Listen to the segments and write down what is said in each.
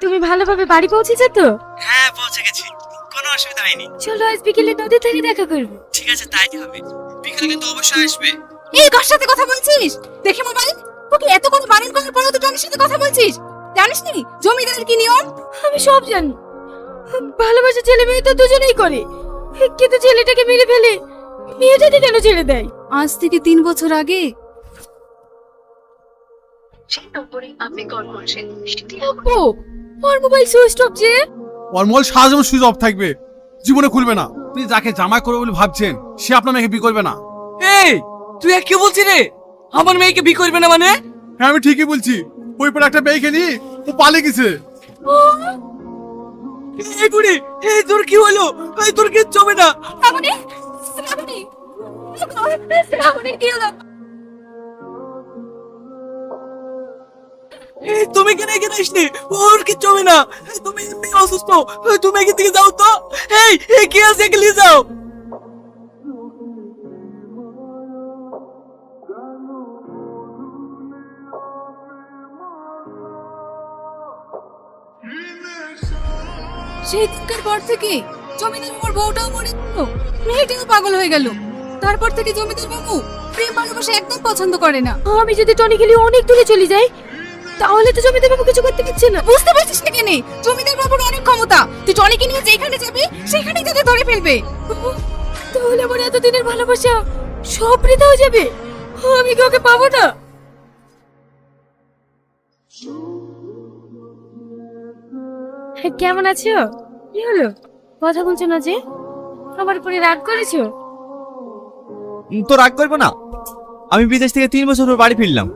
তুমি ভালোভাবে বাড়ি পৌঁছেছো তো? হ্যাঁ পৌঁছে গেছি, কোনো অসুবিধা হয়নি। চলো আজ বিকেলে নদী থেকে দেখা করবো। ঠিক আছে তাই হবে, বিকেলে কিন্তু অবশ্যই আসবে। এই কার সাথে কথা বলছিস? দেখে মোবাইল। তোকে এত করে বারণ করার পরেও তুই টনির সাথে কথা বলছিস? জানিস নি জমিদারের কি নিয়ম? আমি সব জানি। ভালোবাসা ছেলে মেয়ে তো দুজনেই করে, কিন্তু ছেলেটাকে মেরে ফেলে মেয়েটাকে কেন ছেড়ে দেয়? আজ থেকে 3 বছর আগে আপু, ওর মোবাইল সুইচ অফ যে। ওর মোবাইল সারা জীবন সুইচ অফ থাকবে, জীবনে খুলবে না। আপনি যাকে জামাই করবে বলে ভাবছেন সে আপনার মেয়েকে বিয়ে করবে না। এই তুই আর কি বলছিস রে? আমার মেয়েকে বিয়ে করবে না মানে? হ্যাঁ আমি ঠিকই বলছি, ওই পর একটা মেয়েকে নিয়ে ও পালিয়ে গেছে। এই বুড়ি, এই তোর কি হলো? এই তোর কিচ্ছু হবে না। শ্রাবণী, শ্রাবণী, শ্রাবণী কি হলো? এই তুমি কেন এখানে আসলে? ওর কিচ্ছু হবে না। এই, তুমি এমনি অসুস্থ, এই, তুমি এখান থেকে যাও তো। এই কি আছে একে নিয়ে যাও। সেই দিনকার পর থেকে জমিদার বাবুর বউটাও মরে গেল, মেয়েটাও পাগল হয়ে গেল। তারপর থেকে জমিদার বাবু প্রেম ভালোবাসা একদম পছন্দ করে না। আমি যদি টনি গেলে অনেক দূরে চলে যাই, তাহলে তো জমিদার বাবু কিছু করতে পারছে না। বুঝতে পারছিস না কেন? জমিদার বাবুর অনেক ক্ষমতা, তুই টনিকে নিয়ে যেখানে যাবি সেখানেই তাদের ধরে ফেলবে। তাহলে আমার এতদিনের ভালোবাসা সব বৃথা হয়ে যাবে, আমি কি ওকে পাবো না? কেমন আছো? কি হলো, কথা বলছো না যে? আমার উপরে রাগ করেছো? তো রাগ করবো না, আমি বিদেশ থেকে 3 বছর পর বাড়ি ফিরলাম।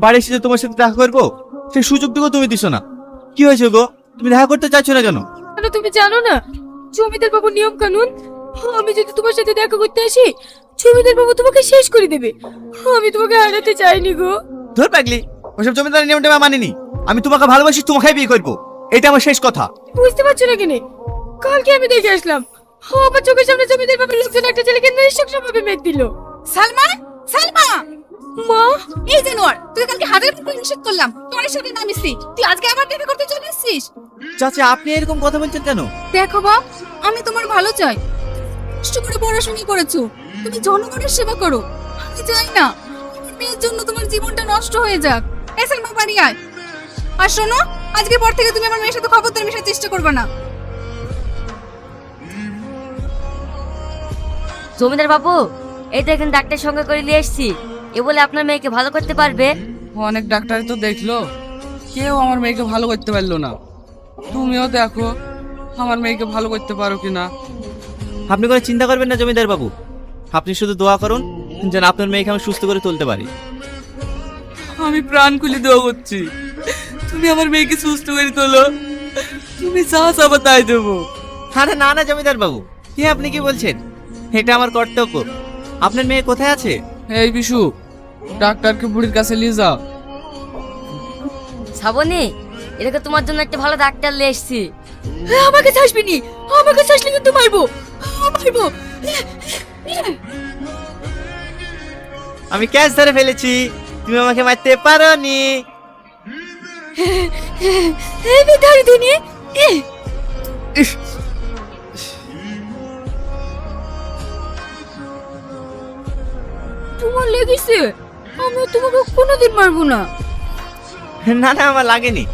বাড়ি এসে যে তোমার সাথে দেখা করবো সেই সুযোগটুকু তুমি দিছো না। কি হয়েছে গো, তুমি দেখা করতে চাইছো না কেন? কেন তুমি জানো না জমিদার বাবুর নিয়ম কানুন? আমি যদি তোমার সাথে দেখা করতে আসি, জমিদার বাবু তোমাকে শেষ করে দেবে। আমি তোমাকে হারাতে চাইনি গো। ধর পাগলি, ওসব জমিদারের নিয়মটা আমি মানিনি। আমি তোমাকে ভালোবাসি, তোমাকেই বিয়ে করবো, এটা আমার শেষ কথা। বুঝতে পারছো না কেন? কালকে আমি দেখে আসলাম আমার চোখের সামনে জমিদার বাবুর লোকজন একটা ছেলেকে নৃশংসভাবে মেরে দিল। সালমা, সালমা, মা, এই জানোয়ার, তুই কালকে হাজার বার নিষেধ করলাম টনির সাথে না মিশি, তুই আজকে আবার দেখা করতে চলে এসেছিস। চাচা আপনি এরকম কথা বলছেন কেন? দেখো বাপ, আমি তোমার ভালো চাই। কষ্ট করে পড়াশোনা করেছো, তুমি জনগণের সেবা করো। আমি চাই না আমার মেয়ের জন্য তোমার জীবনটা নষ্ট হয়ে যাক। এই সালমা, বাড়ি আয়। আর শোনো, আজকে পর থেকে তুমি আমার মেয়ের সাথে খবরদার মেশার চেষ্টা করবে না। জমিদার বাবু, এই দেখেন ডাক্তার সঙ্গে করে নিয়ে এসেছি। এ বলে আপনার মেয়েকে ভালো করতে পারবে। অনেক ডাক্তার তো দেখলো, কেউ আমার মেয়েকে ভালো করতে পারলো না। তুমিও দেখো আমার মেয়েকে ভালো করতে পারো কিনা। আপনি কোনো চিন্তা করবেন না জমিদার বাবু, আপনি শুধু দোয়া করুন যেন আপনার মেয়েকে আমি সুস্থ করে তুলতে পারি। আমি প্রাণ খুলে দোয়া করছি, তুমি আমার মেয়েকে সুস্থ করে তোলো। তুমি যা চাবা তাই দেবো। আরে না না জমিদার বাবু, কি আপনি কি বলছেন? এটা আমার কর্তব্য। আপনার মেয়ে কোথায় আছে? এই বিশু, ডাক্তারকে বুড়ির কাছে নিয়ে যাও। শ্রাবণী, এটাকে তোমার জন্য একটা ভালো ডাক্তার নিয়ে এসেছি। আমাকে ছাড়বি নি, আমাকে ছাড়লে কিন্তু মারবো, মারবো। আমি ক্যাচ ধরে ফেলেছি, তুমি আমাকে মারতে পারোনি। আমি ধরে দিনি। তোমার লেগেছে, আমি তোমাকে কোনোদিন মারবো না। না না আমার লাগেনি,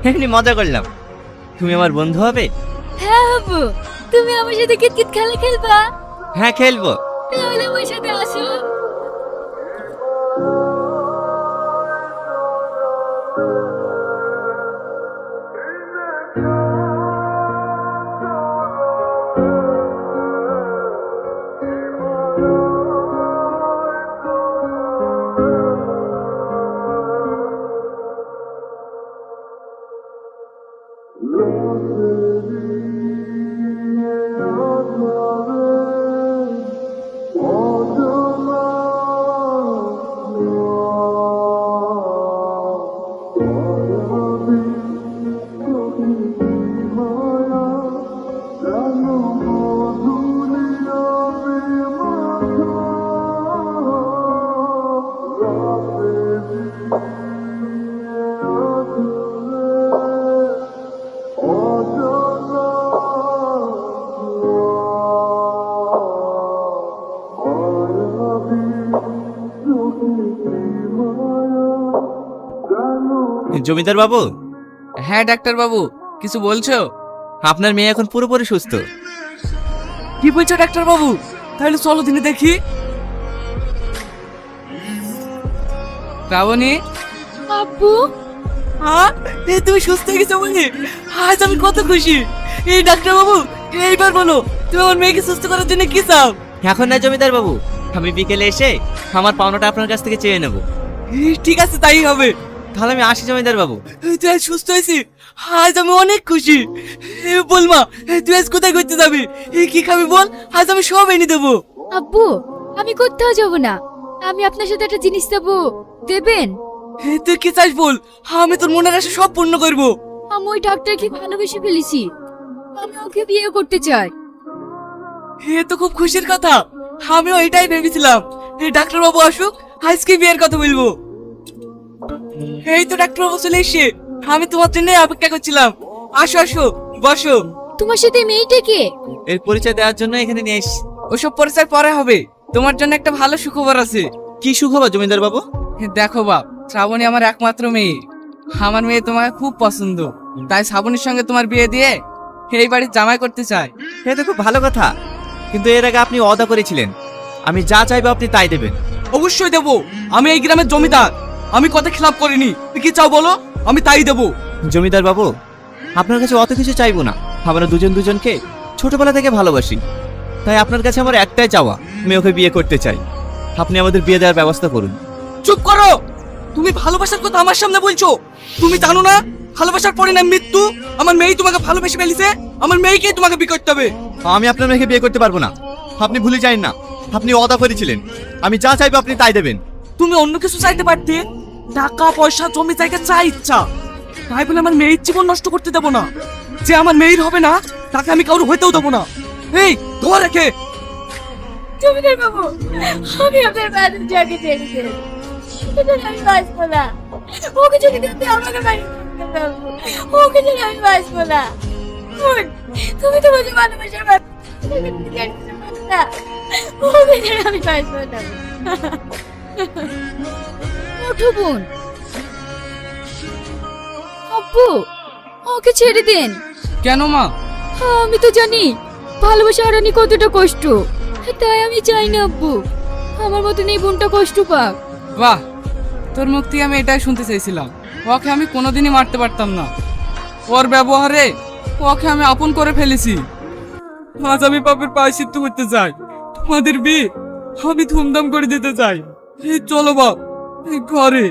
এমনি মজা করলাম। তুমি আমার বন্ধু হবে? হ্যাঁ হবো। তুমি আমার সাথে কিতকিত খেলা খেলবা? হ্যাঁ খেলবো। তাহলে আমার সাথে আসো। জমিদার বাবু, হ্যাঁ ডাক্তার বাবু, কিছু বলছো? আপনার মেয়ে এখন পুরোপুরি সুস্থ। কি বলছো ডাক্তার বাবু? তাহলে চলো দিনে দেখি। শ্রাবণী, আব্বু, হ্যাঁ তুমি সুস্থ হয়ে গেছো বলে আজ আমি কত খুশি। এই ডাক্তার বাবু, এইবার বলো তুমি আমার মেয়েকে সুস্থ করার জন্য কি চাও? এখন না জমিদার বাবু, আমি বিকেলে এসে আমার পাওনাটা আপনার কাছ থেকে চেয়ে নেব। ঠিক আছে, তাই হবে। তাহলে আমি আসি জমিদার বাবু। তুই আজ সুস্থ হয়েছিস, আজ আমি অনেক খুশি। বল মা, তুই আজ কোথায় ঘুরতে যাবি? কি খাবি বল, আজ আমি সব এনে দেবো। আব্বু, আমি কোথাও যাব না। আমি আপনার সাথে একটা জিনিস দেবো, দেবেন? তুই কি চাস বল, আমি তোর মনের আশা সব পূর্ণ করবো। আমি ওই ডাক্তারকে ভালোবেসে ফেলেছি, আমি ওকে বিয়ে করতে চাই। এ তো খুব খুশির কথা, আমিও এটাই ভেবেছিলাম। ডাক্তার বাবু আসুক, আজকে বিয়ের কথা বলবো। এই তো ডাক্তার বাবু চলে এসে, আমি তোমার জন্য অপেক্ষা করছিলাম। আসো আসো, বসো। তোমার সাথে মেয়েটা কে? এর পরিচয় দেওয়ার জন্য এখানে নিয়ে এসেছি। ওসব পরিচয় পরে হবে, তোমার জন্য একটা ভালো সুখবর আছে। কি সুখবর জমিদার বাবু? দেখো বাপ, শ্রাবণী আমার একমাত্র মেয়ে। আমার মেয়ে তোমাকে খুব পছন্দ, তাই শ্রাবণীর সঙ্গে তোমার বিয়ে দিয়ে এই বাড়ির জামাই করতে চাই। এটা খুব ভালো কথা, কিন্তু এর আগে আপনি ওয়াদা করেছিলেন আমি যা চাইবো আপনি তাই দেবেন। অবশ্যই দেবো, আমি এই গ্রামের জমিদার, আমি কথা খিলাপ করিনি। তুমি কি চাও বলো, আমি তাই দেবো। জমিদার বাবু, আপনার কাছে অত কিছু চাইবো না। আমরা দুজন দুজনকে ছোটবেলা থেকে ভালোবাসি, তাই আপনার কাছে আমার একটাই চাওয়া, আমি ওকে বিয়ে করতে চাই। আপনি আমাদের বিয়ে দেওয়ার ব্যবস্থা করুন। চুপ করো, তুমি ভালোবাসার কথা আমার সামনে বলছো? তুমি জানো না ভালোবাসার পরিণাম মৃত্যু? আমার মেয়ে তোমাকে ভালোবেসে ফেলেছে, আমার মেয়েকেই তোমাকে বিয়ে করতে হবে। আমি আপনার মেয়েকে বিয়ে করতে পারবো না। আপনি ভুলে যান না, আপনি ওয়াদা করেছিলেন আমি যা চাইবো আপনি তাই দেবেন। তুমি অন্য কিছু চাইতে পারতে, টাকা পয়সা জমি জায়গা যা ইচ্ছা, তাই বলে আমার মেয়ের জীবন নষ্ট করতে দেবো না। যে আমার মেয়ের হবে না তাকে আমি কারো হইতেও দেবো না। এই ধর রেখে। জমিদার বাবু, আমি আপনার বাড়ির জায়গা ছেড়ে দেন, আমি বাঁচবো না। ওকে যদি দিতে আমাকে বাড়ি করতে পারবো, ওকে যদি আমি বাঁচবো না। বোন, তুমি তো বলছো ভালোবাসার ব্যাপার, ওকে ছেড়ে আমি বাঁচবো না। ওঠো বোন। আব্বু, ওকে ছেড়ে দেন। কেন মা? আমি তো জানি ভালোবাসা হারানি কতটা কষ্ট, তাই আমি চাই না আব্বু আমার মতন এই বোনটা কষ্ট পাক। বাহ, তোর মুখ থেকে আমি এটাই শুনতে চাইছিলাম। ওকে আমি কোনোদিনই মারতে পারতাম না, ওর ব্যবহারে ওকে আমি আপন করে ফেলেছি। আজ আমি পাপের প্রায়শ্চিত্ত করতে চাই, তোমাদের বিয়ে আমি ধুমধাম করে দিতে চাই। এই চলো বাপ, এই ঘরে।